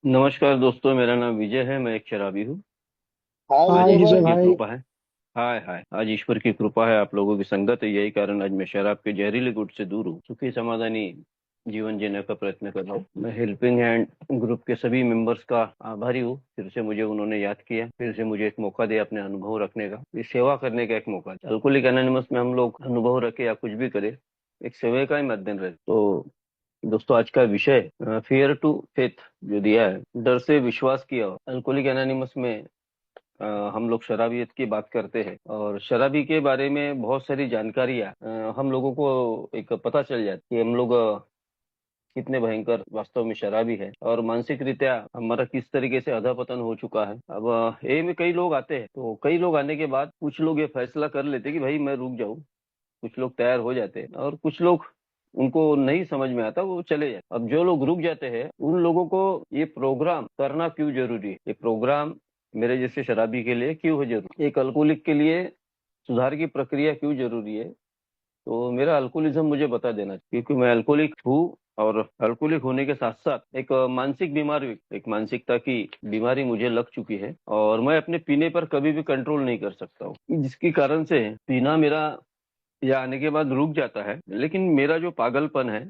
नमस्कार दोस्तों, मेरा नाम विजय है। मैं एक शराबी हूँ। हाय आज विजय ईश्वर भाई। की कृपा है। हाय हाय, आज ईश्वर की कृपा है, आप लोगों की संगत है। यही कारण आज मैं शराब के जहरीले गुट से दूर हूँ, सुखी समाधानी जीवन जीने का प्रयत्न कर रहा हूँ। मैं हेल्पिंग हैंड ग्रुप के सभी मेंबर्स का आभारी हूँ। फिर से मुझे उन्होंने याद किया, फिर से मुझे एक मौका दिया अपने अनुभव रखने का, ये सेवा करने का एक मौका। अल्कोहलिक एनोनिमस में हम लोग अनुभव रखे या कुछ भी करे, एक सेवा का ही माध्यम रहे। तो दोस्तों, आज का विषय फियर टू फेथ जो दिया है, डर से विश्वास किया। अल्कोहलिक एनोनिमस में अ, हम लोग शराबियत की बात करते हैं, और शराबी के बारे में बहुत सारी जानकारियां हम लोगों को एक पता चल जाती है कि हम लोग कितने भयंकर वास्तव में शराबी है, और मानसिक रीत्या हमारा किस तरीके से अधपतन हो चुका है। अब ए में कई लोग आते हैं, तो कई लोग आने के बाद कुछ लोग ये फैसला कर लेते हैं कि भाई मैं रुक जाऊं। कुछ लोग तैयार हो जाते हैं, और कुछ लोग, उनको नहीं समझ में आता, वो चले जाते। अब जो लोग रुक जाते हैं, उन लोगों को ये प्रोग्राम करना क्यों जरूरी है, ये प्रोग्राम मेरे जैसे शराबी के लिए क्यों है जरूरी, एक अल्कोहलिक के लिए सुधार की प्रक्रिया क्यों जरूरी है। तो मेरा अल्कोहलिज्म मुझे बता देना चाहिए, क्योंकि मैं अल्कोहलिक हूँ। और अल्कोहलिक होने के साथ साथ एक मानसिक बीमारी, एक मानसिकता की बीमारी मुझे लग चुकी है, और मैं अपने पीने पर कभी भी कंट्रोल नहीं कर सकता हूँ, जिसके कारण से पीना मेरा या आने के बाद रुक जाता है। लेकिन मेरा जो पागलपन है,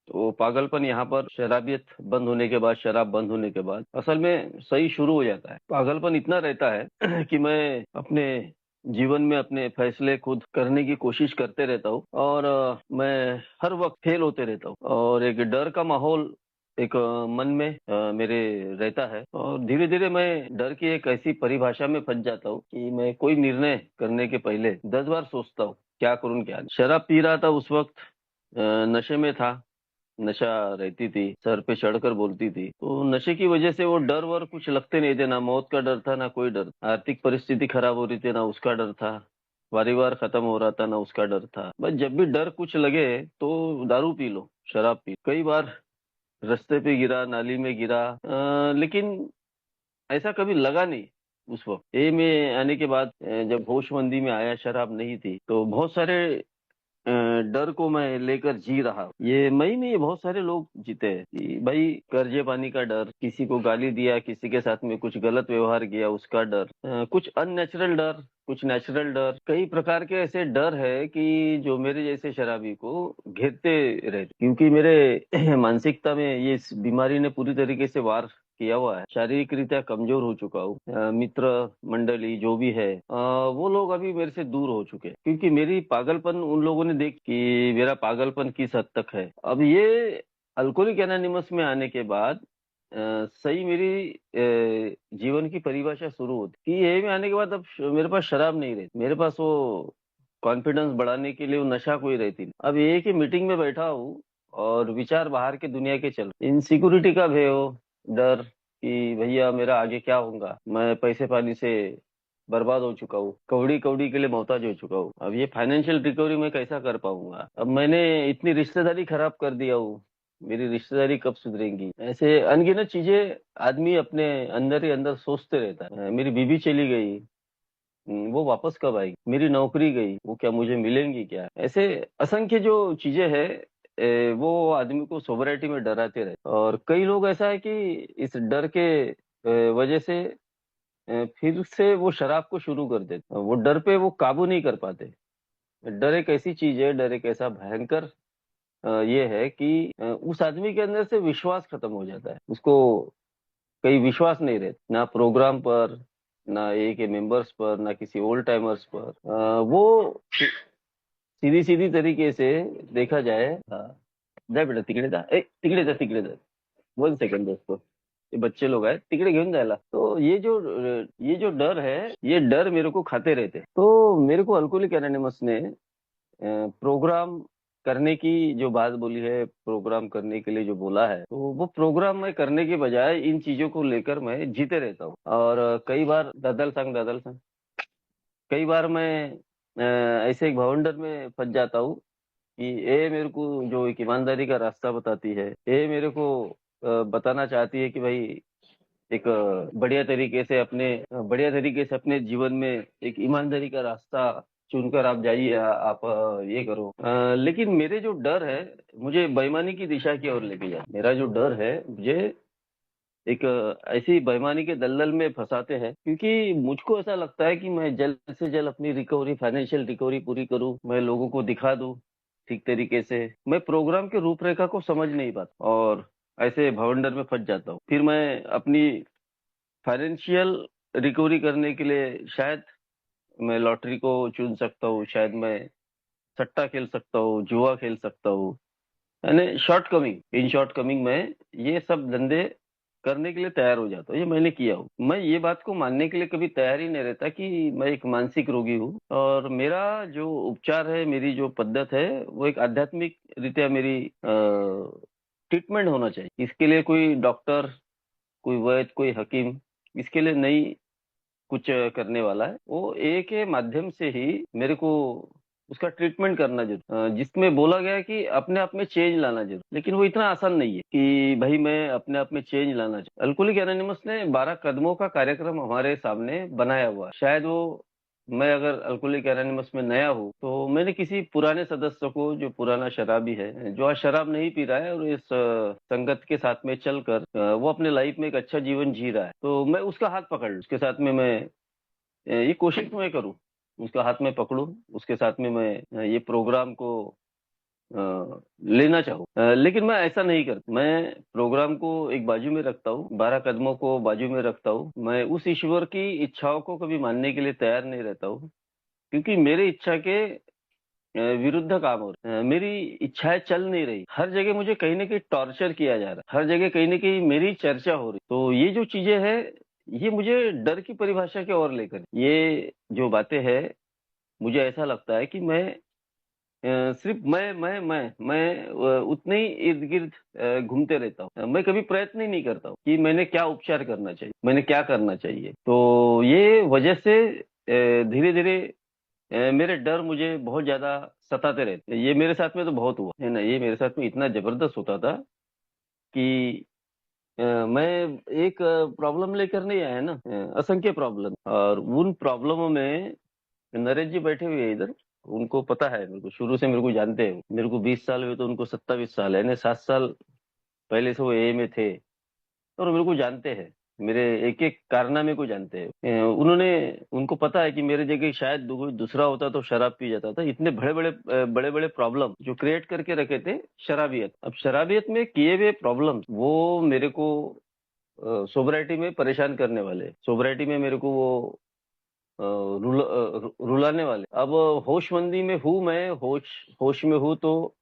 तो पागलपन यहाँ पर शराबियत बंद होने के बाद, शराब बंद होने के बाद असल में सही शुरू हो जाता है। पागलपन इतना रहता है कि मैं अपने जीवन में अपने फैसले खुद करने की कोशिश करते रहता हूँ, और मैं हर वक्त फेल होते रहता हूँ, और एक डर का माहौल एक मन में मेरे रहता है। और धीरे धीरे मैं डर की एक ऐसी परिभाषा में फंस जाता हूँ कि मैं कोई निर्णय करने के पहले 10 बार सोचता हूँ, क्या करूँ क्या नहीं। शराब पी रहा था उस वक्त, नशे में था। नशा रहती थी, सर पे चढ़कर बोलती थी, तो नशे की वजह से वो डर वर कुछ लगते नहीं थे। ना मौत का डर था, ना कोई डर। आर्थिक परिस्थिति खराब हो रही थी, ना उसका डर था। परिवार खत्म हो रहा था, ना उसका डर था। बस जब भी डर कुछ लगे, तो दारू पी लो, शराब पी। कई बार रास्ते पे गिरा, नाली में गिरा, लेकिन ऐसा कभी लगा नहीं। उस वक्त ए में आने के बाद जब होशमंदी में आया, शराब नहीं थी, तो बहुत सारे अ, डर को मैं लेकर जी रहा हूँ। ये मई में ये बहुत सारे लोग जीते हैं कि भाई, कर्जे पानी का डर, किसी को गाली दिया, किसी के साथ में कुछ गलत व्यवहार किया उसका डर, कुछ अननेचुरल डर, कुछ नेचुरल डर। कई प्रकार के ऐसे डर है कि जो मेरे जैसे शराबी को घेरते रहते, क्योंकि मेरे मानसिकता में ये इस बीमारी ने पूरी तरीके से वार किया हुआ है। शारीरिक रीत्या कमजोर हो चुका हूँ। मित्र मंडली जो भी है, वो लोग अभी मेरे से दूर हो चुके हैं, क्योंकि मेरी पागलपन उन लोगों ने देख कि मेरा पागलपन किस हद तक है। अब ये अल्कोहलिक एनोनिमस में आने के बाद सही मेरी जीवन की परिभाषा शुरू होती कि ये में आने के बाद अब मेरे पास शराब नहीं रहती, मेरे पास वो कॉन्फिडेंस बढ़ाने के लिए वो नशा कोई रहती नहीं। अब ये है कि मीटिंग में बैठा हूँ, और विचार बाहर के दुनिया के चल, इनसिक्योरिटी का भय हो, डर कि भैया मेरा आगे क्या होगा, मैं पैसे पानी से बर्बाद हो चुका हूँ, कौड़ी कौड़ी के लिए मोहताज हो चुका हूँ। अब ये फाइनेंशियल रिकवरी मैं कैसा कर पाऊंगा। अब मैंने इतनी रिश्तेदारी खराब कर दिया हूँ, मेरी रिश्तेदारी कब सुधरेंगी। ऐसे अनगिनत चीजें आदमी अपने अंदर ही अंदर सोचते रहता है। मेरी बीबी चली गई, वो वापस कब आएगी। मेरी नौकरी गई, वो क्या मुझे मिलेंगी क्या। ऐसे असंख्य जो चीजें हैं, वो आदमी को सोबराइटी में डराते रहे। और कई लोग ऐसा है कि इस डर के वजह से फिर से वो शराब को शुरू कर देते, वो डर पे वो काबू नहीं कर पाते। डर एक ऐसी चीज है, डर एक ऐसा भयंकर ये है कि उस आदमी के अंदर से विश्वास खत्म हो जाता है। उसको कहीं विश्वास नहीं रहता, ना प्रोग्राम पर, ना ए के मेंबर्स पर, ना किसी ओल्ड टाइमर्स पर। वो सीधी सीधी तरीके से देखा जाए। हाँ, जा बेटा तिकडे जा, तिकडे जा, तिकडे जा। 1 सेकंड दोस्तों, ये बच्चे लोग आए, तिकडे घेऊन जायला। तो ये जो डर है, ये डर मेरे को खाते रहते। तो मेरे को अल्कोहलिक एनोनिमस ने प्रोग्राम करने की जो बात बोली है, प्रोग्राम करने के लिए जो बोला है, तो वो प्रोग्राम मैं करने के बजाय इन चीजों को लेकर मैं जीते रहता हूँ। और कई बार दादल संग कई बार मैं ऐसे एक भवंडर में फंस जाता हूँ कि ये मेरे को जो एक ईमानदारी का रास्ता बताती है, ये मेरे को बताना चाहती है कि भाई एक बढ़िया तरीके से अपने जीवन में एक ईमानदारी का रास्ता चुनकर आप जाइए, आप ये करो। लेकिन मेरे जो डर है, मुझे बेईमानी की दिशा की ओर लेके जाए। मेरा जो डर है, मुझे एक ऐसी बेईमानी के दलदल में फंसाते हैं, क्योंकि मुझको ऐसा लगता है कि मैं जल्द से जल्द अपनी रिकवरी, फाइनेंशियल रिकवरी पूरी करूं, मैं लोगों को दिखा दूं ठीक तरीके से। मैं प्रोग्राम के रूपरेखा को समझ नहीं पाता और ऐसे भवंडर में फंस जाता हूँ। फिर मैं अपनी फाइनेंशियल रिकवरी करने के लिए शायद मैं लॉटरी को चुन सकता हूँ, शायद मैं सट्टा खेल सकता हूँ, जुआ खेल सकता हूँ। यानी short coming, in short coming में ये सब धंधे करने के लिए तैयार हो जाता हूँ। ये मैंने किया हूँ। मैं ये बात को मानने के लिए कभी तैयार ही नहीं रहता कि मैं एक मानसिक रोगी हूँ, और मेरा जो उपचार है, मेरी जो पद्धत है, वो एक आध्यात्मिक रीत्या मेरी ट्रीटमेंट होना चाहिए। इसके लिए कोई डॉक्टर, कोई वैद्य, कोई हकीम इसके लिए नहीं कुछ करने वाला है। वो एक के माध्यम से ही मेरे को उसका ट्रीटमेंट करना जरूर, जिसमें बोला गया है कि अपने आप में चेंज लाना जरूर। लेकिन वो इतना आसान नहीं है कि भाई मैं अपने आप में चेंज लाना चाहिए। अल्कोहलिक एनोनिमस ने 12 कदमों का कार्यक्रम हमारे सामने बनाया हुआ है। शायद वो, मैं अगर अल्कोहलिक एनोनिमस में नया हूँ तो मैंने किसी पुराने सदस्य को, जो पुराना शराबी है, जो आज शराब नहीं पी रहा है और इस संगत के साथ में चलकर वो अपने लाइफ में एक अच्छा जीवन जी रहा है, तो मैं उसका हाथ पकड़ लूं, उसके साथ में मैं ये कोशिश मैं करूं, उसका हाथ में पकड़ूं, उसके साथ में मैं ये प्रोग्राम को लेना चाहूँ। लेकिन मैं ऐसा नहीं करता। मैं प्रोग्राम को एक बाजू में रखता हूँ, 12 कदमों को बाजू में रखता हूँ। मैं उस ईश्वर की इच्छाओं को कभी मानने के लिए तैयार नहीं रहता हूँ, क्योंकि मेरे इच्छा के विरुद्ध काम हो रहे। मेरी इच्छाएं चल नहीं रही। हर जगह मुझे कहीं ना कहीं टॉर्चर किया जा रहा है, हर जगह कहीं ना कहीं मेरी चर्चा हो रही। तो ये जो चीजें हैं, ये मुझे डर की परिभाषा की ओर लेकर, ये जो बातें हैं, मुझे ऐसा लगता है कि मैं सिर्फ मैं उतने ही इर्द गिर्द घूमते रहता हूँ। मैं कभी प्रयत्न ही नहीं करता हूँ कि मैंने क्या उपचार करना चाहिए, मैंने क्या करना चाहिए। तो ये वजह से धीरे धीरे मेरे डर मुझे बहुत ज्यादा सताते रहते। ये मेरे साथ में तो बहुत हुआ है ना, ये मेरे साथ में इतना जबरदस्त होता था कि मैं एक प्रॉब्लम लेकर नहीं आया ना, असंख्य प्रॉब्लम, और उन प्रॉब्लमों में नरेश जी बैठे हुए हैं इधर, उनको पता है, मेरे को शुरू से मेरे को जानते हैं। मेरे को 20 साल हुए तो उनको 27 साल है, यानी 7 साल पहले से वो ए में थे, और मेरे को जानते हैं, मेरे एक एक कारनामे को जानते हैं। उन्होंने, उनको पता है कि मेरे जगह शायद कोई दूसरा होता तो शराब पी जाता था। इतने बड़े बड़े प्रॉब्लम जो क्रिएट करके रखे थे शराबियत। अब शराबियत में किए हुए प्रॉब्लम वो मेरे को सोबराइटी में परेशान करने वाले, सोबराइटी में मेरे को वो रुलाने वाले। अब होशमंदी में हूँ मैं, होश होश में हूँ, तो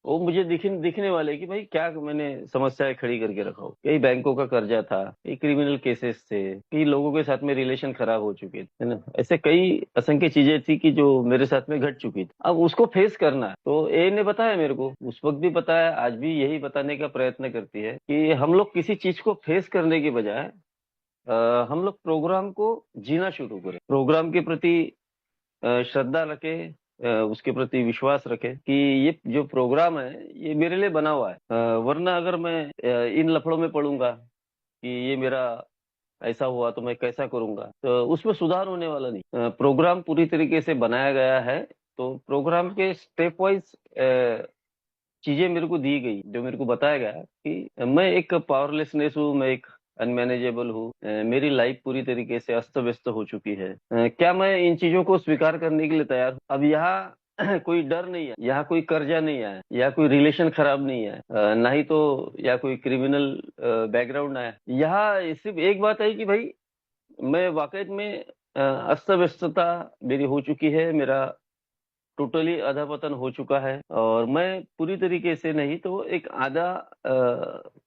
वो मुझे दिखने वाले कि भाई क्या मैंने समस्याएं खड़ी करके रखा हो। कई बैंकों का कर्जा था, कई क्रिमिनल केसेस थे, कई लोगों के साथ में रिलेशन खराब हो चुके थे, है ना। ऐसे कई असंख्य चीजें थी कि जो मेरे साथ में घट चुकी थी। अब उसको फेस करना है। तो ए ने बताया मेरे को, उस वक्त भी बताया, आज भी यही बताने का प्रयत्न करती है कि हम लोग किसी चीज को फेस करने के बजाय हम लोग प्रोग्राम को जीना शुरू करें, प्रोग्राम के प्रति श्रद्धा रखे, उसके प्रति विश्वास रखे कि ये जो प्रोग्राम है ये मेरे लिए बना हुआ है। वरना अगर मैं इन लफड़ों में पड़ूंगा कि ये मेरा ऐसा हुआ तो मैं कैसा करूंगा, तो उसमें सुधार होने वाला नहीं। प्रोग्राम पूरी तरीके से बनाया गया है, तो प्रोग्राम के स्टेप वाइज चीजें मेरे को दी गई, जो मेरे को बताया गया कि मैं एक पावरलेसनेस हूँ, मैं एक अनमैनेजेबल हूँ, मेरी लाइफ पूरी तरीके से अस्त व्यस्त हो चुकी है। क्या मैं इन चीजों को स्वीकार करने के लिए तैयार हूँ? अब यहाँ कोई डर नहीं है, यहाँ कोई कर्जा नहीं है, या कोई रिलेशन खराब नहीं है, ना ही तो या कोई क्रिमिनल बैकग्राउंड है। यहाँ सिर्फ एक बात है कि भाई मैं वाकई में अस्त व्यस्तता मेरी हो चुकी है, मेरा टोटली अधपतन हो चुका है, और मैं पूरी तरीके से नहीं तो एक आधा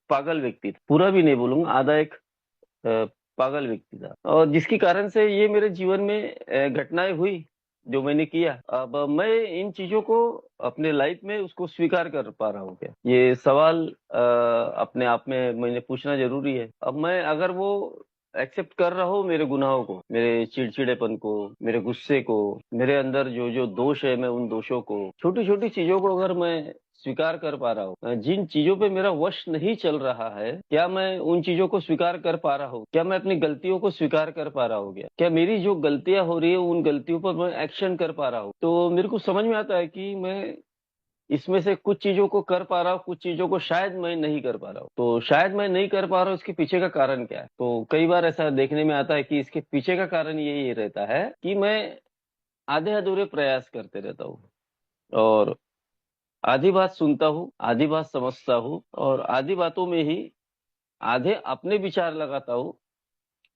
पागल व्यक्ति था। पूरा भी नहीं बोलूंगा, आधा एक अ, पागल व्यक्ति था, और जिसके कारण से ये मेरे जीवन में घटनाएं हुई जो मैंने किया। अब मैं इन चीजों को अपने लाइफ में उसको स्वीकार कर पा रहा हूँ क्या, ये सवाल अपने आप में मैंने पूछना जरूरी है। अब मैं अगर वो एक्सेप्ट कर रहा हूँ मेरे गुनाहों को, मेरे चिड़चिड़ेपन को, मेरे गुस्से को, मेरे अंदर जो जो दोष है, मैं उन दोषों को, छोटी छोटी चीजों को अगर मैं स्वीकार कर पा रहा हूँ, जिन चीजों पे मेरा वश नहीं चल रहा है, क्या मैं उन चीजों को स्वीकार कर पा रहा हूँ? क्या मैं अपनी गलतियों को स्वीकार कर पा रहा हूँ? क्या मेरी जो गलतियां हो रही है उन गलतियों पर मैं एक्शन कर पा रहा हूँ? तो मेरे को समझ में आता है कि मैं इसमें से कुछ चीजों को कर पा रहा हूँ, कुछ चीजों को शायद मैं नहीं कर पा रहा हूँ। तो शायद मैं नहीं कर पा रहा हूँ, इसके पीछे का कारण क्या है? तो कई बार ऐसा देखने में आता है कि इसके पीछे का कारण ये रहता है कि मैं आधे अधूरे प्रयास करते रहता हूँ, और आधी बात सुनता हूँ, आधी बात समझता हूँ, और आधी बातों में ही आधे अपने विचार लगाता हूँ,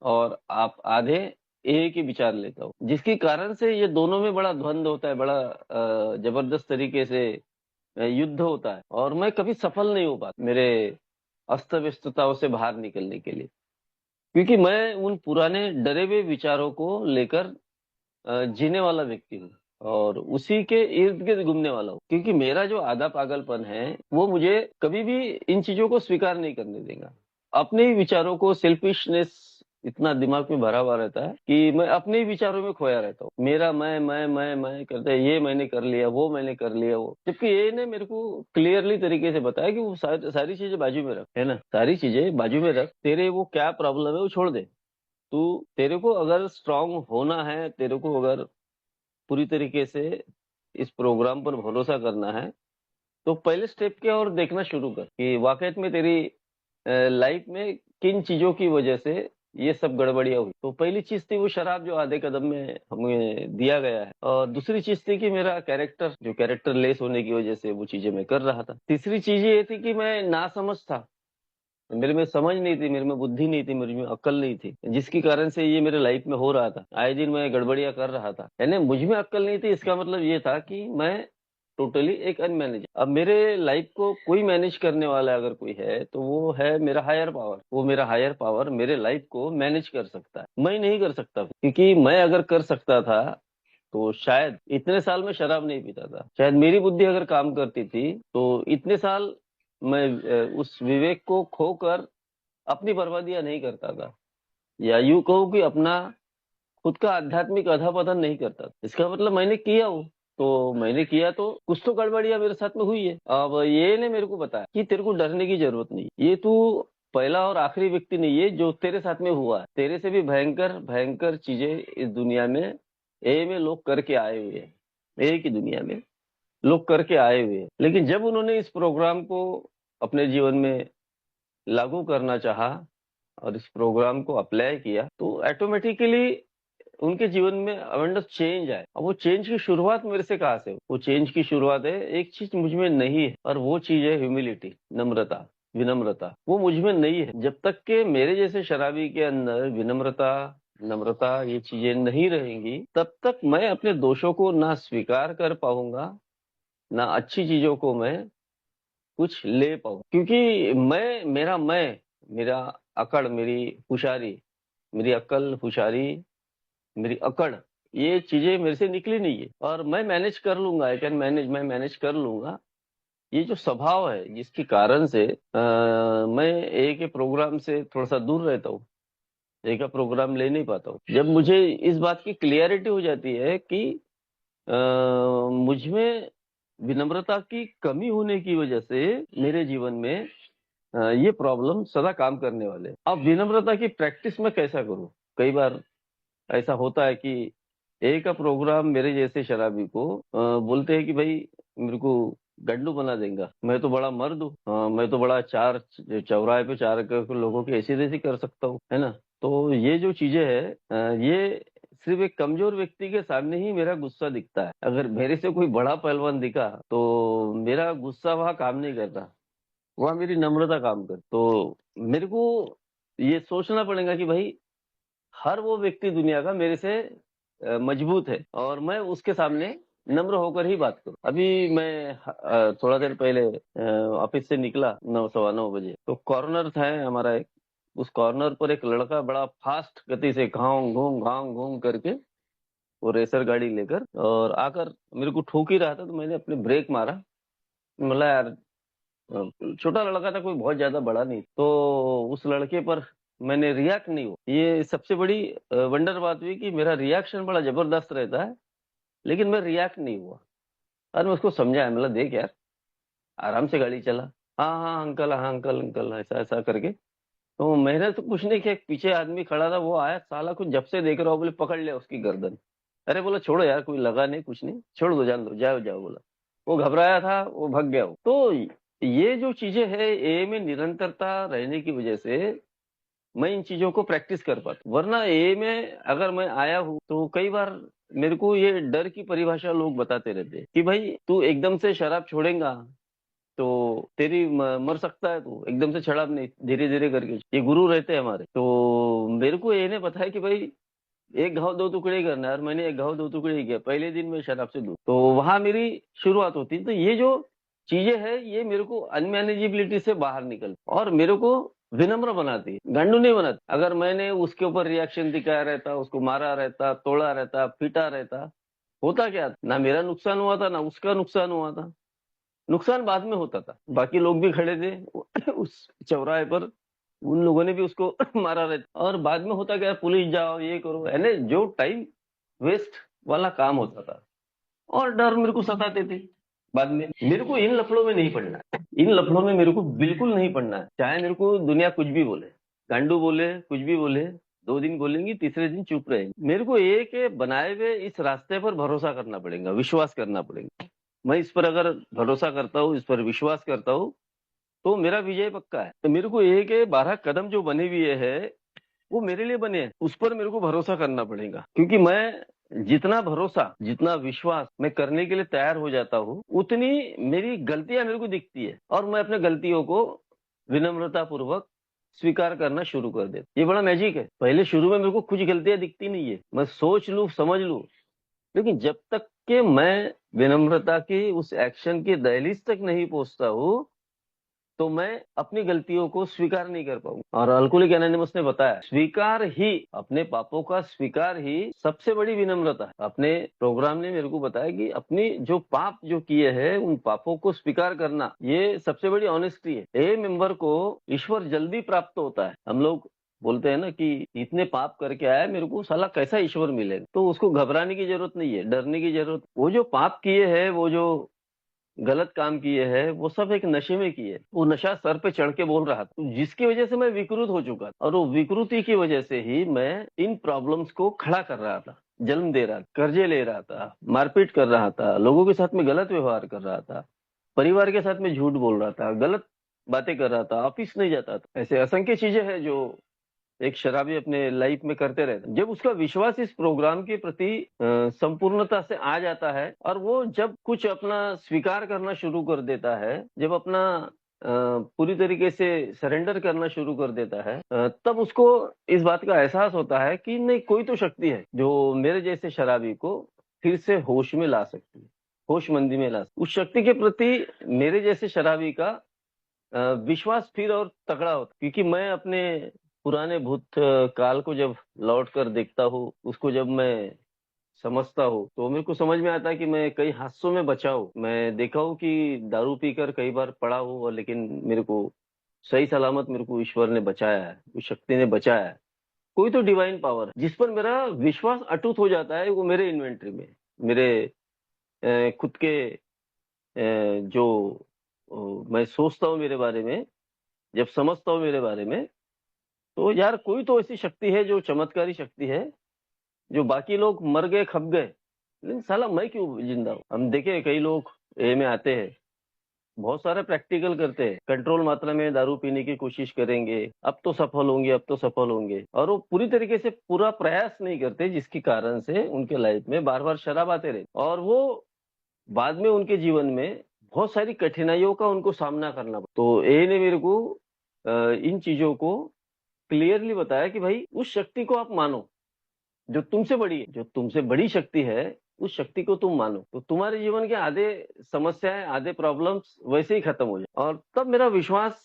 और आप आधे एक ही विचार लेता हूँ, जिसके कारण से ये दोनों में बड़ा द्वंद्व होता है, बड़ा जबरदस्त तरीके से युद्ध होता है, और मैं कभी सफल नहीं हो पाता मेरे अस्त व्यस्तताओं से बाहर निकलने के लिए, क्योंकि मैं उन पुराने डरे हुए विचारों को लेकर जीने वाला व्यक्ति हूँ, और उसी के इर्द गिर्द घूमने वाला हूँ, क्योंकि मेरा जो आधा पागलपन है वो मुझे कभी भी इन चीजों को स्वीकार नहीं करने देगा। अपने ही विचारों को, सेल्फिशनेस इतना दिमाग में भरा हुआ रहता है कि मैं अपने ही विचारों में खोया रहता हूँ। मेरा मैं करते, ये मैंने कर लिया, वो मैंने कर लिया, वो, जबकि ये ने मेरे को क्लियरली तरीके से बताया कि वो सारी चीजें बाजू में रख, है ना, सारी चीजें बाजू में रख, तेरे वो क्या प्रॉब्लम है वो छोड़ दे। तू, तेरे को अगर स्ट्रांग होना है, तेरे को अगर पूरी तरीके से इस प्रोग्राम पर भरोसा करना है, तो पहले स्टेप की ओर देखना शुरू कर कि वाकई में तेरी लाइफ में किन चीजों की वजह से ये सब गड़बड़ियां हुई। तो पहली चीज थी वो शराब, जो आधे कदम में हमें दिया गया है, और दूसरी चीज थी कि मेरा कैरेक्टर, जो कैरेक्टर लेस होने की वजह से वो चीजें मैं कर रहा था। तीसरी चीज ये थी कि मैं नासमझ था, मेरे में समझ नहीं थी, मेरे में बुद्धि नहीं थी, मेरे में अक्ल नहीं थी, जिसके कारण से ये मेरे लाइफ में हो रहा था, आए दिन मैं गड़बड़ियां कर रहा था। यानी मुझ में अक्ल नहीं थी, इसका मतलब ये था कि मैं टोटली एक अनमैनेज। अब मेरे लाइफ को कोई मैनेज करने वाला अगर कोई है तो वो है मेरा हायर पावर। वो मेरा हायर पावर मेरे लाइफ को मैनेज कर सकता है, मैं नहीं कर सकता, क्योंकि मैं अगर कर सकता था तो शायद इतने साल में शराब नहीं पीता था, शायद मेरी बुद्धि अगर काम करती थी तो इतने साल मैं उस विवेक को खोकर अपनी बर्बादियां नहीं करता था, या यूं कहूँ कि अपना खुद का आध्यात्मिक अधपतन नहीं करता। इसका मतलब मैंने किया हूँ, तो मैंने किया तो कुछ तो गड़बड़ियां मेरे साथ में हुई है। अब ये ने मेरे को बताया कि तेरे को डरने की जरूरत नहीं, ये तू पहला और आखिरी व्यक्ति नहीं है जो तेरे साथ में हुआ है। तेरे से भी भयंकर भयंकर चीजें इस दुनिया में ए में लोग करके आए हुए हैं, एक ही दुनिया में लोग करके आए हुए हैं, लेकिन जब उन्होंने इस प्रोग्राम को अपने जीवन में लागू करना चाहा और इस प्रोग्राम को अप्लाई किया, तो ऑटोमेटिकली उनके जीवन में अवेंडस चेंज आए। अब वो चेंज की शुरुआत मेरे से कहाँ से हो? वो चेंज की शुरुआत है, एक चीज मुझ में नहीं है, और वो चीज है ह्यूमिलिटी, नम्रता, विनम्रता। वो मुझ में नहीं है। जब तक के मेरे जैसे शराबी के अंदर विनम्रता, नम्रता, ये चीजें नहीं रहेंगी, तब तक मैं अपने दोषों को ना स्वीकार कर पाऊंगा, ना अच्छी चीजों को मैं कुछ ले पाऊं, क्योंकि मेरा अकड़, मेरी हुशारी, मेरी अक्ल, हुशारी, मेरी अकड़, ये चीजें मेरे से निकली नहीं है, और मैं मैनेज कर लूंगा, आई कैन मैनेज, मैं मैनेज कर लूंगा। ये जो स्वभाव है जिसके कारण से मैं एक के प्रोग्राम से थोड़ा सा दूर रहता हूँ, एक का प्रोग्राम ले नहीं पाता हूँ। जब मुझे इस बात की क्लियरिटी हो जाती है कि मुझ में विनम्रता की कमी होने की वजह से मेरे जीवन में ये प्रॉब्लम सदा काम करने वाले हैं। अब विनम्रता की प्रैक्टिस मैं कैसा करूं? कई बार ऐसा होता है कि एक का प्रोग्राम मेरे जैसे शराबी को बोलते हैं कि भाई मेरे को गड्डू बना देगा, मैं तो बड़ा मर्द हूँ, मैं तो बड़ा चार चौराहे पे चार लोगों की ऐसी तैसी कर सकता हूँ, है ना। तो ये जो चीजें है, ये सिर्फ एक कमजोर व्यक्ति के सामने ही मेरा गुस्सा दिखता है। अगर मेरे से कोई बड़ा पहलवान दिखा तो मेरा गुस्सा वहां काम नहीं करता, वहां मेरी नम्रता काम कर। तो मेरे को ये सोचना पड़ेगा कि भाई हर वो व्यक्ति दुनिया का मेरे से मजबूत है, और मैं उसके सामने नम्र होकर ही बात करूं। अभी मैं थोड़ा देर पहले ऑफिस से निकला 9, 9:15 बजे, तो कॉर्नर था हमारा एक, उस कॉर्नर पर एक लड़का बड़ा फास्ट गति से घाव घूम करके वो रेसर गाड़ी लेकर और आकर मेरे को ठोक ही रहा था। तो मैंने अपने ब्रेक मारा, बोला यार, छोटा लड़का था, कोई बहुत ज्यादा बड़ा नहीं, तो उस लड़के पर मैंने रिएक्ट नहीं हुआ। ये सबसे बड़ी वंडर बात हुई कि मेरा रिएक्शन बड़ा जबरदस्त रहता है, लेकिन मैं रिएक्ट नहीं हुआ। और मैं उसको समझाया, मतलब देख यार, आराम से गाड़ी चला। हाँ हाँ अंकल, हाँ अंकल अंकल, ऐसा ऐसा करके। तो मैंने तो कुछ नहीं किया, पीछे आदमी खड़ा था, वो आया साला, कुछ जब से देख रहा हो, बोले पकड़ लिया उसकी गर्दन। अरे बोला छोड़ो यार, कोई लगा नहीं, कुछ नहीं, छोड़ दो, जान दो, जाओ जाओ, बोला। वो घबराया था, वो भाग गया वो। तो ये जो चीजें है, ए में निरंतरता रहने की वजह से मैं इन चीजों को प्रैक्टिस कर पाता हूँ। वरना ए में अगर मैं आया हूँ तो कई बार मेरे को ये डर की परिभाषा लोग बताते रहते हैं कि भाई तू एकदम से शराब छोड़ेगा तो तेरी मर सकता है, तू एकदम से शराब नहीं, धीरे धीरे करके। ये गुरु रहते हैं हमारे। तो मेरे को ये नहीं पता है कि भाई एक घाव दो टुकड़े ही करना है, और मैंने एक घाव दो टुकड़े ही किया, पहले दिन में शराब से दूर। तो वहां मेरी शुरुआत होती है। तो ये जो चीजें है ये मेरे को अनमैनेजेबिलिटी से बाहर निकल और मेरे को विनम्र बनाती है, गांडू नहीं बनाती। अगर मैंने उसके ऊपर रिएक्शन दिखाया रहता, उसको मारा रहता, तोड़ा रहता, पीटा रहता, होता क्या था? ना मेरा नुकसान हुआ था, ना उसका नुकसान हुआ था। नुकसान बाद में होता था, बाकी लोग भी खड़े थे उस चौराहे पर, उन लोगों ने भी उसको मारा रहता। और बाद में होता क्या, पुलिस जाओ, ये करो, यानी जो टाइम वेस्ट वाला काम होता था। और डर मेरे को सताते थे। बाद में मेरे को इन लफड़ों में नहीं पड़ना है, इन लफड़ों में मेरे को बिल्कुल नहीं पड़ना है। चाहे मेरे को दुनिया कुछ भी बोले, गांडू बोले, कुछ भी बोले, 2 दिन बोलेंगी, तीसरे दिन चुप रहेंगे। मेरे को एक बनाए हुए इस रास्ते पर भरोसा करना पड़ेगा, विश्वास करना पड़ेगा। मैं इस पर अगर भरोसा करता हूँ, इस पर विश्वास करता हूँ, तो मेरा विजय पक्का है। तो मेरे को एक 12 कदम जो बने हुए है वो मेरे लिए बने हैं, उस पर मेरे को भरोसा करना पड़ेगा। क्योंकि मैं जितना भरोसा, जितना विश्वास मैं करने के लिए तैयार हो जाता हूँ, उतनी मेरी गलतियां मेरे को दिखती है और मैं अपने गलतियों को विनम्रता पूर्वक स्वीकार करना शुरू कर देता। ये बड़ा मैजिक है। पहले शुरू में मेरे को कुछ गलतियां दिखती नहीं है, मैं सोच लूं, समझ लूं, लेकिन जब तक कि मैं विनम्रता की उस एक्शन की दहलीज तक नहीं पहुंचता हूँ, तो मैं अपनी गलतियों को स्वीकार नहीं कर पाऊंगा। और अल्कोहलिक एनोनिमस ने बताया, स्वीकार ही, अपने पापों का स्वीकार ही सबसे बड़ी विनम्रता है। अपने प्रोग्राम ने मेरे को बताया कि अपनी जो पाप जो किए हैं, उन पापों को स्वीकार करना, ये सबसे बड़ी ऑनेस्टी है। ए मेंबर को ईश्वर जल्दी प्राप्त होता है। हम लोग बोलते हैं ना कि इतने पाप करके आया, मेरे को साला कैसा ईश्वर मिलेगा। तो उसको घबराने की जरूरत नहीं है, डरने की जरूरत। वो जो पाप किए हैं, वो जो गलत काम किए हैं, वो सब एक नशे में किए। वो नशा सर पे चढ़ के बोल रहा था, जिसकी वजह से मैं विकृत हो चुका था। और वो विकृति की वजह से ही मैं इन प्रॉब्लम्स को खड़ा कर रहा था, जन्म दे रहा था, कर्जे ले रहा था, मारपीट कर रहा था, लोगों के साथ में गलत व्यवहार कर रहा था, परिवार के साथ में झूठ बोल रहा था, गलत बातें कर रहा था, ऑफिस नहीं जाता था। ऐसे असंख्य चीजें हैं जो एक शराबी अपने लाइफ में करते रहते हैं। जब उसका विश्वास इस प्रोग्राम के प्रति संपूर्णता से आ जाता है, और वो जब कुछ अपना स्वीकार करना शुरू कर देता है, जब अपना पूरी तरीके से सरेंडर करना शुरू कर देता है, तब उसको इस बात का एहसास होता है कि नहीं, कोई तो शक्ति है जो मेरे जैसे शराबी को फिर से होश में ला सकती है, होशमंदी में ला सकती है। उस शक्ति के प्रति मेरे जैसे शराबी का विश्वास फिर और तगड़ा होता, क्योंकि मैं अपने पुराने भूत काल को जब लौट कर देखता हूँ, उसको जब मैं समझता हूँ, तो मेरे को समझ में आता है कि मैं कई हादसों में बचा हूँ। मैं देखा हूँ कि दारू पीकर कई बार पड़ा हूँ, और लेकिन मेरे को सही सलामत मेरे को ईश्वर ने बचाया है, उस शक्ति ने बचाया है। कोई तो डिवाइन पावर है जिस पर मेरा विश्वास अटूट हो जाता है। वो मेरे इन्वेंट्री में, मेरे खुद के जो मैं सोचता हूँ मेरे बारे में, जब समझता हूँ मेरे बारे में, तो यार कोई तो ऐसी शक्ति है जो चमत्कारी शक्ति है, जो बाकी लोग मर गए, खप गए, लेकिन साला मैं क्यों जिंदा हूँ। हम देखे कई लोग ए में आते हैं, बहुत सारे प्रैक्टिकल करते हैं, कंट्रोल मात्रा में दारू पीने की कोशिश करेंगे, अब तो सफल होंगे, अब तो सफल होंगे, और वो पूरी तरीके से पूरा प्रयास नहीं करते, जिसके कारण से उनके लाइफ में बार बार शराब आते रहे, और वो बाद में उनके जीवन में बहुत सारी कठिनाइयों का उनको सामना करना पड़ा। तो ए ने मेरे को इन चीजों को क्लियरली बताया कि भाई उस शक्ति को आप मानो जो तुमसे बड़ी है, जो तुमसे बड़ी शक्ति है, उस शक्ति को तुम मानो, तो तुम्हारे जीवन के आधे समस्याएं, आधे प्रॉब्लम्स वैसे ही खत्म हो जाए। और तब मेरा विश्वास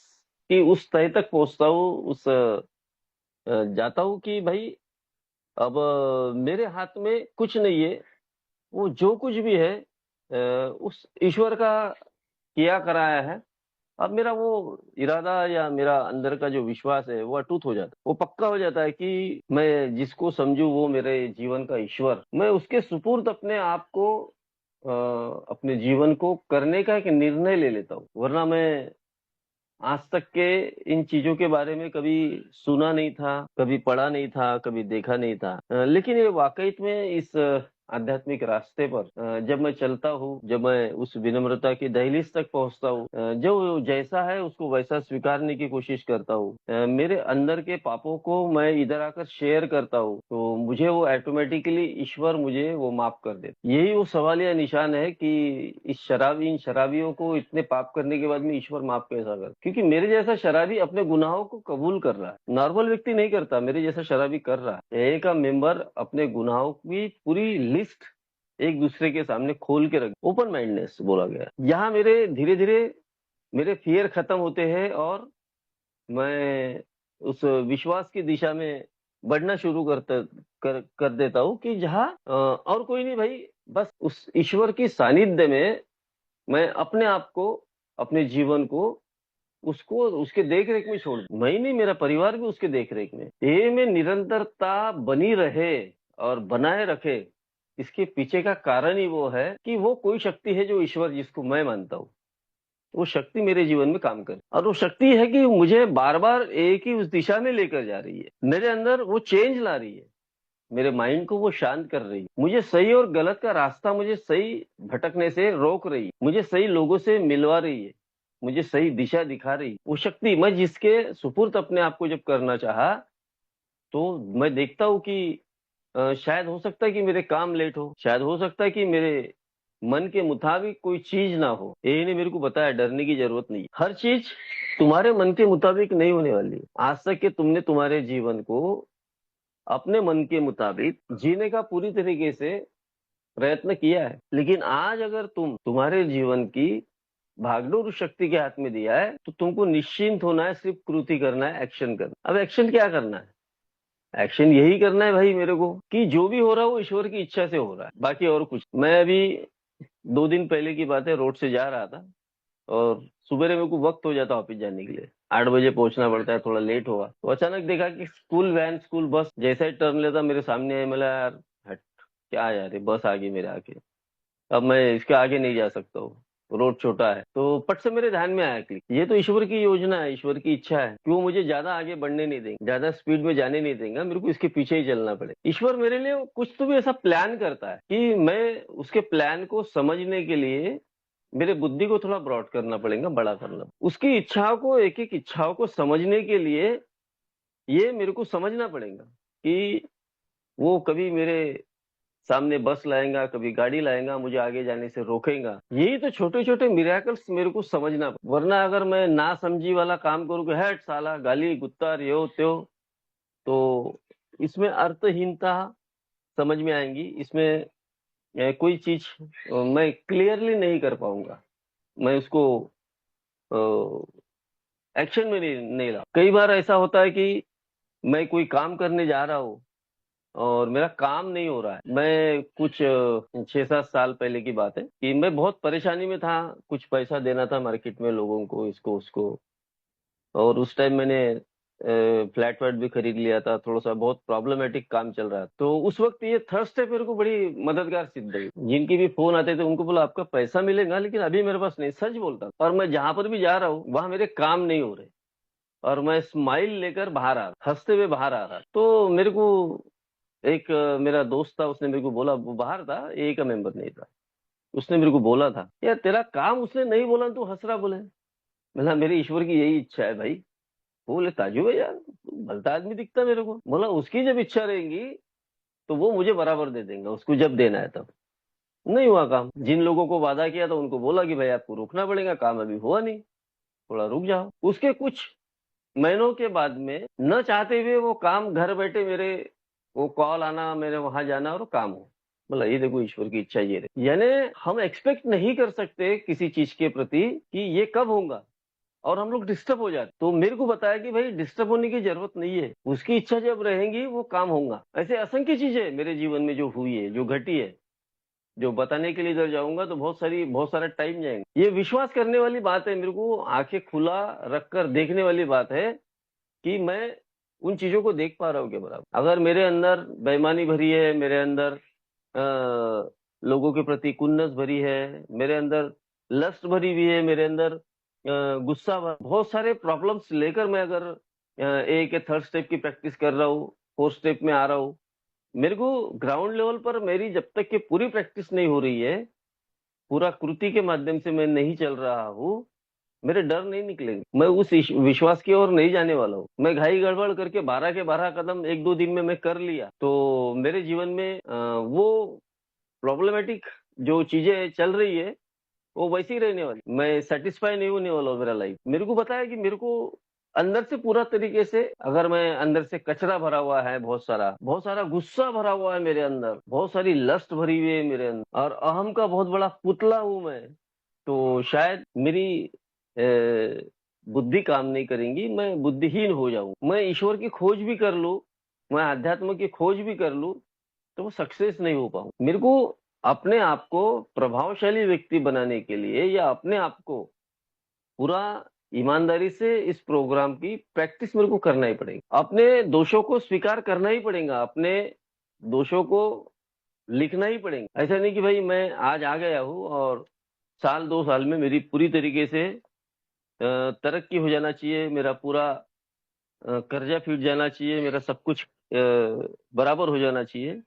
कि उस तय तक पहुंचता हूँ, उस जाता हूँ कि भाई अब मेरे हाथ में कुछ नहीं है। वो जो कुछ भी है उस ईश्वर का किया कराया है। अब मेरा वो इरादा या मेरा अंदर का जो विश्वास है वो अटूट हो जाता है, वो पक्का हो जाता है कि मैं जिसको समझू वो मेरे जीवन का ईश्वर, मैं उसके सुपुर्द अपने आप को अपने जीवन को करने का एक निर्णय ले लेता हूँ। वरना मैं आज तक के इन चीजों के बारे में कभी सुना नहीं था, कभी पढ़ा नहीं था, कभी देखा नहीं था, लेकिन ये वाकई में इस आध्यात्मिक रास्ते पर जब मैं चलता हूँ, जब मैं उस विनम्रता की दहलीज तक पहुंचता हूँ, जो जैसा है उसको वैसा स्वीकारने की कोशिश करता हूँ, मेरे अंदर के पापों को मैं इधर आकर शेयर करता हूँ, तो मुझे वो ऑटोमेटिकली ईश्वर मुझे वो माफ कर दे। यही वो सवालिया निशान है कि इन शराबियों को इतने पाप करने के बाद में ईश्वर माफ कैसा कर, क्योंकि मेरे जैसा शराबी अपने गुनाहों को कबूल कर रहा है, नॉर्मल व्यक्ति नहीं करता, मेरे जैसा शराबी कर रहा है। एक का मेंबर अपने गुनाहों की पूरी लिस्ट एक दूसरे के सामने खोल के रख, ओपन माइंडनेस बोला गया। यहाँ मेरे धीरे धीरे मेरे फियर खत्म होते हैं और मैं उस विश्वास की दिशा में बढ़ना शुरू कर देता हूँ कि जहाँ और कोई नहीं भाई, बस उस ईश्वर की सानिध्य में मैं अपने आप को, अपने जीवन को उसको उसके देख रेख में छोड़ दूं। मैं ही नहीं, मेरा परिवार भी उसके देख रेख में, ये में निरंतरता बनी रहे और बनाए रखे। इसके पीछे का कारण ही वो है कि वो कोई शक्ति है जो ईश्वर जिसको मैं मानता हूँ, वो शक्ति मेरे जीवन में काम करे, और वो शक्ति है कि मुझे बार बार एक ही उस दिशा में लेकर जा रही है, मेरे अंदर वो चेंज ला रही है, मेरे माइंड को वो शांत कर रही है, मुझे सही और गलत का रास्ता, मुझे सही भटकने से रोक रही है, मुझे सही लोगों से मिलवा रही है, मुझे सही दिशा दिखा रही है। वो शक्ति मैं जिसके सुपुर्द अपने आप को जब करना चाहा, तो मैं देखता हूँ कि शायद हो सकता है कि मेरे काम लेट हो, शायद हो सकता है कि मेरे मन के मुताबिक कोई चीज ना हो। यही ने मेरे को बताया डरने की जरूरत नहीं है, हर चीज तुम्हारे मन के मुताबिक नहीं होने वाली है। आज तक के तुमने तुम्हारे जीवन को अपने मन के मुताबिक जीने का पूरी तरीके से प्रयत्न किया है, लेकिन आज अगर तुम्हारे जीवन की भागडोर उस शक्ति के हाथ में दिया है, तो तुमको निश्चिंत होना है, सिर्फ कृति करना है, एक्शन करना। अब एक्शन क्या करना है? एक्शन यही करना है भाई मेरे को कि जो भी हो रहा है वो ईश्वर की इच्छा से हो रहा है, बाकी और कुछ। मैं अभी 2 दिन पहले की बात है, रोड से जा रहा था और सुबह मेरे को वक्त हो जाता ऑफिस जाने के लिए, 8 बजे पहुंचना पड़ता है, थोड़ा लेट हुआ तो अचानक देखा कि स्कूल वैन, स्कूल बस जैसा ही टर्न लेता मेरे सामने आया। मैं यार हट, क्या यार ये बस आ गई मेरे आगे, अब मैं इसके आगे नहीं जा सकता हूँ, रोड छोटा है। तो पट से मेरे ध्यान में आया कि ये तो ईश्वर की योजना है, ईश्वर की इच्छा है कि वो मुझे ज्यादा आगे बढ़ने नहीं देंगे, ज्यादा स्पीड में जाने नहीं देंगे, मेरे को इसके पीछे ही चलना पड़े। ईश्वर मेरे लिए कुछ तो भी ऐसा प्लान करता है कि मैं उसके प्लान को समझने के लिए मेरे बुद्धि को थोड़ा ब्रॉड करना पड़ेगा, बड़ा करना, उसकी इच्छाओं को, एक एक इच्छाओं को समझने के लिए ये मेरे को समझना पड़ेगा कि वो कभी मेरे सामने बस लाएगा, कभी गाड़ी लाएगा, मुझे आगे जाने से रोकेगा। यही तो छोटे छोटे मिराकल्स मेरे को समझना, वरना अगर मैं ना समझी वाला काम करूँ कि हट साला, गाली गुत्तार यो त्यो, तो इसमें अर्थहीनता समझ में आएंगी, इसमें कोई चीज मैं क्लियरली नहीं कर पाऊंगा, मैं उसको एक्शन में नहीं ला। कई बार ऐसा होता है कि मैं कोई काम करने जा रहा हूँ और मेरा काम नहीं हो रहा है। मैं कुछ 6-7 साल पहले की बात है कि मैं बहुत परेशानी में था, कुछ पैसा देना था मार्केट में लोगों को, इसको उसको, और उस टाइम मैंने फ्लैट व्लैट भी खरीद लिया था, थोड़ा सा बहुत प्रॉब्लमेटिक काम चल रहा था। तो उस वक्त ये थर्स्ट मेरे को बड़ी मददगार सिद्ध हुई। जिनकी भी फोन आते थे उनको बोला आपका पैसा मिलेगा, लेकिन अभी मेरे पास नहीं, सच बोलता। और मैं जहां पर भी जा रहा हूँ वहां मेरे काम नहीं हो रहे, और मैं स्माइल लेकर बाहर आ रहा, हंसते हुए बाहर आ रहा। तो मेरे को एक मेरा दोस्त था, उसने मेरे को बोला, वो बाहर था, ए का मेंबर नहीं था, उसने मेरे को बोला था यार तेरा काम, उसने नहीं बोला तू हंस रहा, बोले। बोला मेरे ईश्वर की यही इच्छा है भाई। वो बोले ताजू है यार, तू भलता आदमी दिखता मेरे को। बोला उसकी जब इच्छा रहेगी तो वो मुझे बराबर दे देंगे, उसको जब देना है तब। नहीं हुआ काम, जिन लोगों को वादा किया था उनको बोला कि भाई आपको रुकना पड़ेगा, काम अभी हुआ नहीं, थोड़ा रुक जाओ। उसके कुछ महीनों के बाद में न चाहते हुए वो काम घर बैठे मेरे, वो कॉल आना, मेरे वहां जाना और वो काम हो। बोला ये देखो ईश्वर की इच्छा ये रही। यानी हम एक्सपेक्ट नहीं कर सकते किसी चीज के प्रति कि ये कब होगा, और हम लोग डिस्टर्ब हो जाते। तो मेरे को बताया कि भाई डिस्टर्ब होने की जरूरत नहीं है, उसकी इच्छा जब रहेगी वो काम होगा। ऐसे असंख्य चीजें मेरे जीवन में जो हुई है, जो घटी है, जो बताने के लिए इधर जाऊंगा तो बहुत सारा टाइम जाएगा। ये विश्वास करने वाली बात है, मेरे को आंखें खुला रखकर देखने वाली बात है कि मैं उन चीजों को देख पा रहा हूँ के बराबर। अगर मेरे अंदर बेईमानी भरी है, मेरे अंदर लोगों के प्रति कुन्नस भरी है, मेरे अंदर लस्ट भरी हुई है, मेरे अंदर गुस्सा बहुत सारे प्रॉब्लम्स लेकर मैं अगर एक थर्ड स्टेप की प्रैक्टिस कर रहा हूँ, फोर्थ स्टेप में आ रहा हूँ, मेरे को ग्राउंड लेवल पर मेरी जब तक कि पूरी प्रैक्टिस नहीं हो रही है, पूरा कृति के माध्यम से मैं नहीं चल रहा हूँ, मेरे डर नहीं निकलेंगे। मैं उस विश्वास की ओर नहीं जाने वाला हूँ। मैं घाई गड़बड़ करके 12 के 12 कदम एक दो दिन में मैं कर लिया तो मेरे जीवन में वो प्रॉब्लमेटिक जो चीजें चल रही है वो वैसी ही रहने वाली। मैं सेटिस्फाई नहीं होने वाला हूँ मेरा लाइफ। मेरे को पता है कि मेरे को अंदर से पूरा तरीके से, अगर मैं अंदर से कचरा भरा हुआ है, बहुत सारा गुस्सा भरा हुआ है मेरे अंदर, बहुत सारी लस्ट भरी हुई है मेरे अंदर, और अहम का बहुत बड़ा पुतला हूं मैं, तो शायद मेरी बुद्धि काम नहीं करेंगी, मैं बुद्धिहीन हो जाऊं। मैं ईश्वर की खोज भी कर लूं, मैं अध्यात्म की खोज भी कर लूं, तो वो सक्सेस नहीं हो पाऊं। मेरे को अपने आप को प्रभावशाली व्यक्ति बनाने के लिए, या अपने आप को पूरा ईमानदारी से इस प्रोग्राम की प्रैक्टिस मेरे को करना ही पड़ेगा। अपने दोषों को स्वीकार करना ही पड़ेगा, अपने दोषों को लिखना ही पड़ेगा। ऐसा नहीं कि भाई मैं आज आ गया हूँ और साल 2 साल में मेरी पूरी तरीके से तरक्की हो जाना चाहिए, मेरा पूरा कर्जा फिट जाना चाहिए, मेरा सब कुछ बराबर हो जाना चाहिए।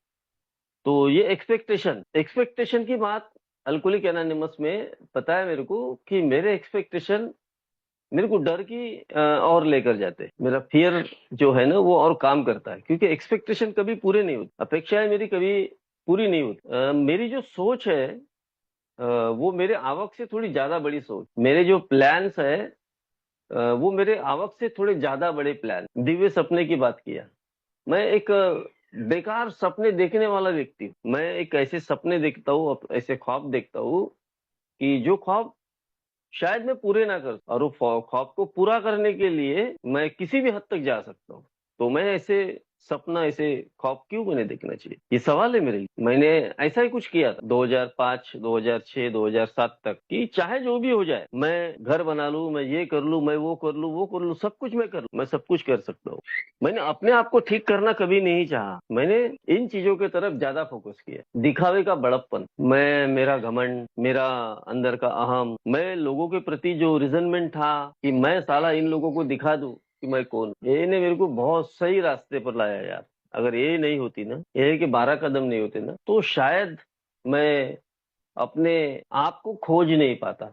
तो ये एक्सपेक्टेशन एक्सपेक्टेशन की बात अल्कोहलिक एनोनिमस में पता है मेरे को कि मेरे एक्सपेक्टेशन मेरे को डर की और लेकर जाते हैं। मेरा फियर जो है ना वो और काम करता है, क्योंकि एक्सपेक्टेशन कभी पूरे नहीं होती, अपेक्षाएं मेरी कभी पूरी नहीं होती। मेरी जो सोच है वो मेरे आवक से थोड़ी ज्यादा बड़ी सोच, मेरे जो प्लान्स है वो मेरे आवक से थोड़े ज्यादा बड़े प्लान। दिव्य सपने की बात किया, मैं एक बेकार सपने देखने वाला व्यक्ति हूँ। मैं एक ऐसे सपने देखता हूँ, ऐसे ख्वाब देखता हूँ कि जो ख्वाब शायद मैं पूरे ना कर, और वो ख्वाब को पूरा करने के लिए मैं किसी भी हद तक जा सकता हूँ। तो मैं ऐसे सपना, ऐसे ख्वाब क्यों मैंने देखना चाहिए, ये सवाल है मेरे लिए। मैंने ऐसा ही कुछ किया था 2005 2006 2007 तक, कि चाहे जो भी हो जाए, मैं घर बना लूं, मैं ये कर लूं, मैं वो कर लूं, वो कर लूं, सब कुछ मैं कर लूं, मैं सब कुछ कर सकता हूँ। मैंने अपने आप को ठीक करना कभी नहीं चाहा। मैंने इन चीजों की तरफ ज्यादा फोकस किया, दिखावे का बड़प्पन, मैं, मेरा घमंड, मेरा अंदर का अहम, मैं लोगों के प्रति जो रिजनमेंट था कि मैं साला इन लोगों को दिखा दूं कि मैं कौन। ये ने मेरे को बहुत सही रास्ते पर लाया यार। अगर ये नहीं होती ना, ये कि 12 कदम नहीं होते ना, तो शायद मैं अपने आप को खोज नहीं पाता,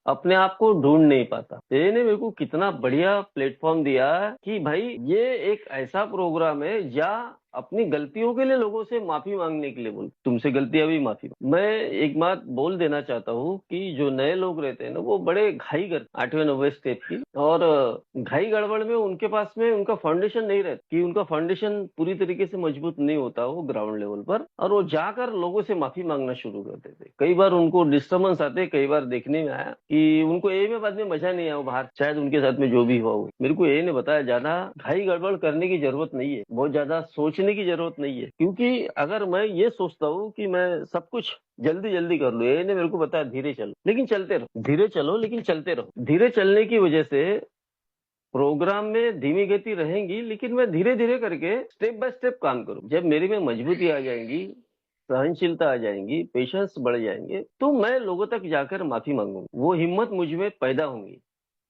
अपने आप को ढूंढ नहीं पाता। ने मेरे को कितना बढ़िया प्लेटफॉर्म दिया कि भाई ये एक ऐसा प्रोग्राम है या अपनी गलतियों के लिए लोगों से माफी मांगने के लिए बोल, तुमसे गलतियां भी माफी। मैं एक बात बोल देना चाहता हूँ कि जो नए लोग रहते हैं ना, वो बड़े घाई करते 8वें 9वें स्टेप की, और घाई गड़बड़ में उनके पास में उनका फाउंडेशन नहीं रहता, कि उनका फाउंडेशन पूरी तरीके से मजबूत नहीं होता वो ग्राउंड लेवल पर, और वो जाकर लोगों से माफी मांगना शुरू कर देते। कई बार उनको डिस्टर्बेंस आते, कई बार देखने में आया कि उनको ये में बाद में मजा नहीं आया, वो बाहर शायद उनके साथ में जो भी हुआ हो। मेरे को ये ने बताया ज्यादा घाई गड़बड़ करने की जरूरत नहीं है, बहुत ज्यादा सोचने की जरूरत नहीं है, क्योंकि अगर मैं ये सोचता हूँ कि मैं सब कुछ जल्दी जल्दी कर लूँ, ये ने मेरे को बताया धीरे चलो लेकिन चलते रहो, धीरे चलो लेकिन चलते रहो। धीरे चलने की वजह से प्रोग्राम में धीमी गति रहेंगी, लेकिन मैं धीरे धीरे करके स्टेप बाय स्टेप काम करूँ। जब मेरे में मजबूती आ जाएंगी, सहनशीलता आ जाएंगी, पेशेंस बढ़ जाएंगे, तो मैं लोगों तक जाकर माफी मांगूंगा, वो हिम्मत मुझ में पैदा होंगी।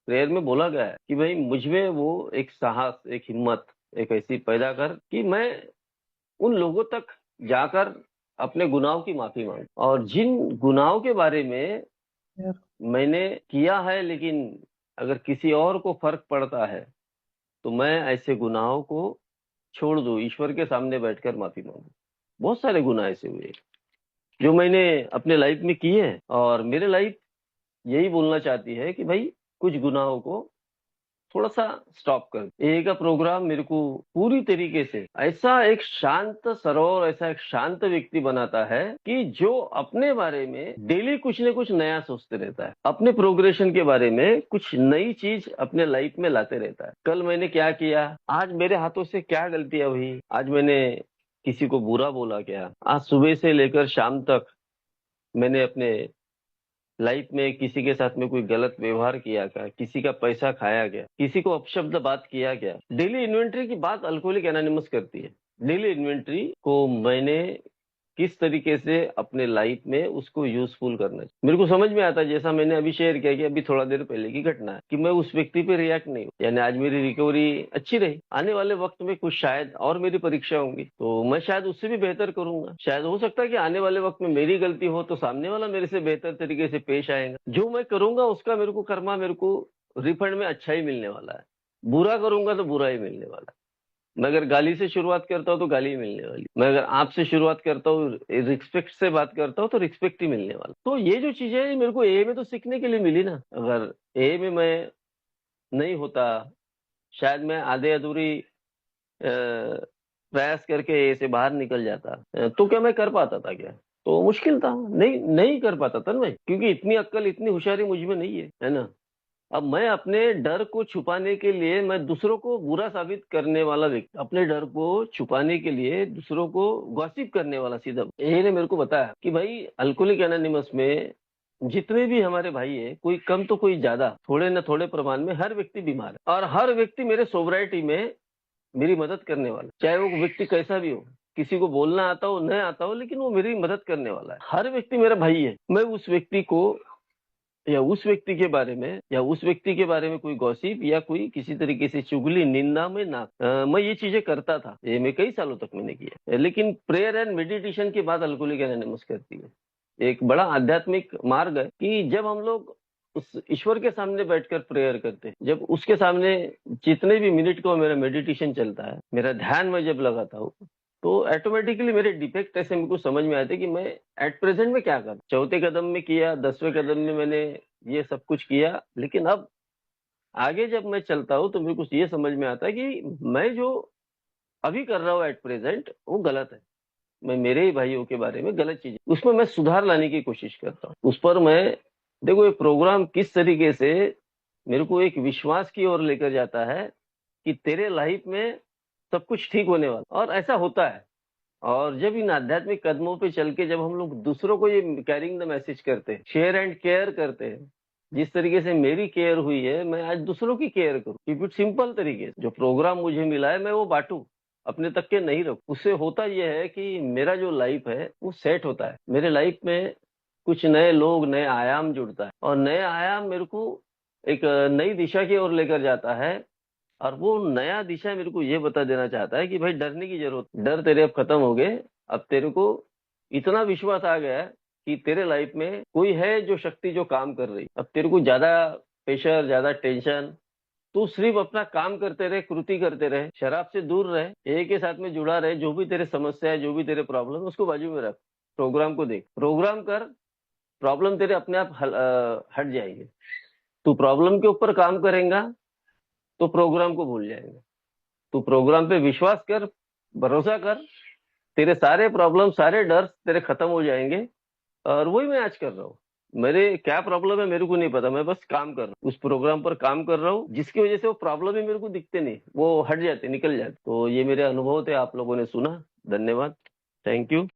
प्रेयर में बोला गया है कि भाई मुझ में वो एक साहस, एक हिम्मत, एक ऐसी पैदा कर कि मैं उन लोगों तक जाकर अपने गुनाहों की माफी मांगू। और जिन गुनाहों के बारे में मैंने किया है, लेकिन अगर किसी और को फर्क पड़ता है, तो मैं ऐसे गुनाहों को छोड़ दूं, ईश्वर के सामने बैठकर माफी मांगू। बहुत सारे गुनाह ऐसे हुए जो मैंने अपने लाइफ में किए हैं, और मेरे लाइफ यही बोलना चाहती है कि भाई कुछ गुनाहों को थोड़ा सा स्टॉप कर। ये का प्रोग्राम मेरे को पूरी तरीके से ऐसा एक शांत सरोवर, ऐसा एक शांत व्यक्ति बनाता है कि जो अपने बारे में डेली कुछ न कुछ नया सोचते रहता है, अपने प्रोग्रेशन के बारे में कुछ नई चीज अपने लाइफ में लाते रहता है। कल मैंने क्या किया, आज मेरे हाथों से क्या गलतियां हुई, आज मैंने किसी को बुरा बोला क्या, आज सुबह से लेकर शाम तक मैंने अपने लाइफ में किसी के साथ में कोई गलत व्यवहार किया क्या, किसी का पैसा खाया गया, किसी को अपशब्द बात किया गया। डेली इन्वेंट्री की बात अल्कोहलिक एनोनिमस करती है। डेली इन्वेंट्री को मैंने किस तरीके से अपने लाइफ में उसको यूजफुल करना चाहिए। मेरे को समझ में आता है, जैसा मैंने अभी शेयर किया कि अभी थोड़ा देर पहले की घटना है, कि मैं उस व्यक्ति पे रिएक्ट नहीं हूँ। यानी आज मेरी रिकवरी अच्छी रही, आने वाले वक्त में कुछ शायद और मेरी परीक्षा होंगी तो मैं शायद उससे भी बेहतर करूंगा। शायद हो सकता है कि आने वाले वक्त में मेरी गलती हो तो सामने वाला मेरे से बेहतर तरीके से पेश आएगा। जो मैं करूंगा उसका मेरे को कर्मा मेरे को रिफंड में अच्छा ही मिलने वाला है, बुरा करूंगा तो बुरा ही मिलने वाला है। मैं अगर गाली से शुरुआत करता हूँ तो गाली ही मिलने वाली, मैं अगर आपसे शुरुआत करता हूँ, रिस्पेक्ट से बात करता हूँ तो रिस्पेक्ट ही मिलने वाला। तो ये जो चीजें हैं मेरे को ए में तो सीखने के लिए मिली ना। अगर ए में मैं नहीं होता, शायद मैं आधे अधूरी प्रयास करके ए से बाहर निकल जाता, तो क्या मैं कर पाता था क्या? तो मुश्किल था, नहीं नहीं कर पाता था ना मैं, क्योंकि इतनी अक्ल इतनी होशियारी मुझ में नहीं है ना। अब मैं अपने डर को छुपाने के लिए मैं दूसरों को बुरा साबित करने वाला व्यक्ति, अपने डर को छुपाने के लिए दूसरों को गॉसिप करने वाला, सीधा यही ने मेरे को बताया कि भाई अल्कोहलिक एनोनिमस में जितने भी हमारे भाई है, कोई कम तो कोई ज्यादा, थोड़े न थोड़े प्रमाण में हर व्यक्ति बीमार है, और हर व्यक्ति मेरे सोबराइटी में मेरी मदद करने वाला, चाहे वो व्यक्ति कैसा भी हो, किसी को बोलना आता हो न आता हो, लेकिन वो मेरी मदद करने वाला है। हर व्यक्ति मेरा भाई है। मैं उस व्यक्ति को या उस व्यक्ति के बारे में या उस व्यक्ति के बारे में कोई गॉसिप या कोई किसी तरीके से चुगली निंदा में ना, मैं ये चीजें करता था, ये मैं कई सालों तक मैंने किया। लेकिन प्रेयर एंड मेडिटेशन के बाद अल्कोहलिक एनोनिमस करती है एक बड़ा आध्यात्मिक मार्ग है कि जब हम लोग उस ईश्वर के सामने बैठकर प्रेयर करते हैं, जब उसके सामने जितने भी मिनट को मेरा मेडिटेशन चलता है, मेरा ध्यान में जब लगाता हूँ, तो ऑटोमेटिकली मेरे डिफेक्ट ऐसे मेरे को समझ में आते कि मैं एट प्रेजेंट में क्या कर, चौथे कदम में किया, 10वें कदम में मैंने ये सब कुछ किया, लेकिन अब आगे जब मैं चलता हूँ तो मेरे को ये समझ में आता है कि मैं जो अभी कर रहा हूँ एट प्रेजेंट वो गलत है। मैं मेरे ही भाइयों के बारे में गलत चीज, उसमें मैं सुधार लाने की कोशिश करता हूँ। उस पर मैं, देखो ये प्रोग्राम किस तरीके से मेरे को एक विश्वास की ओर लेकर जाता है कि तेरे लाइफ में सब कुछ ठीक होने वाला, और ऐसा होता है। और जब इन आध्यात्मिक कदमों पे चल के जब हम लोग दूसरों को ये कैरिंग द मैसेज करते हैं, शेयर एंड केयर करते हैं, जिस तरीके से मेरी केयर हुई है, मैं आज दूसरों की केयर करूं, कीप इट सिंपल तरीके से। जो प्रोग्राम मुझे मिला है मैं वो बांटू, अपने तक के नहीं रखूं। उससे होता यह है कि मेरा जो लाइफ है वो सेट होता है, मेरे लाइफ में कुछ नए लोग, नए आयाम जुड़ता है, और नए आयाम मेरे को एक नई दिशा की ओर लेकर जाता है। और वो नया दिशा मेरे को ये बता देना चाहता है कि भाई डरने की जरूरत, डर तेरे अब खत्म हो गए। अब तेरे को इतना विश्वास आ गया है कि तेरे लाइफ में कोई है जो शक्ति जो काम कर रही। अब तेरे को ज्यादा प्रेशर, ज्यादा टेंशन, तू सिर्फ अपना काम करते रहे, कृति करते रहे, शराब से दूर रहे, एक के साथ में जुड़ा रहे। जो भी तेरे समस्या है, जो भी तेरे प्रॉब्लम है, उसको बाजू में रख, प्रोग्राम को देख, प्रोग्राम कर, प्रॉब्लम तेरे अपने आप हट जाएंगे। तू प्रॉब्लम के ऊपर काम करेगा तो प्रोग्राम को भूल जाएगा। तू प्रोग्राम पे विश्वास कर, भरोसा कर, तेरे सारे प्रॉब्लम, सारे डर तेरे खत्म हो जाएंगे। और वही मैं आज कर रहा हूँ। मेरे क्या प्रॉब्लम है मेरे को नहीं पता, मैं बस काम कर रहा हूँ, उस प्रोग्राम पर काम कर रहा हूँ, जिसकी वजह से वो प्रॉब्लम ही मेरे को दिखते नहीं, वो हट जाते, निकल जाते। तो ये मेरे अनुभव थे, आप लोगों ने सुना, धन्यवाद, थैंक यू।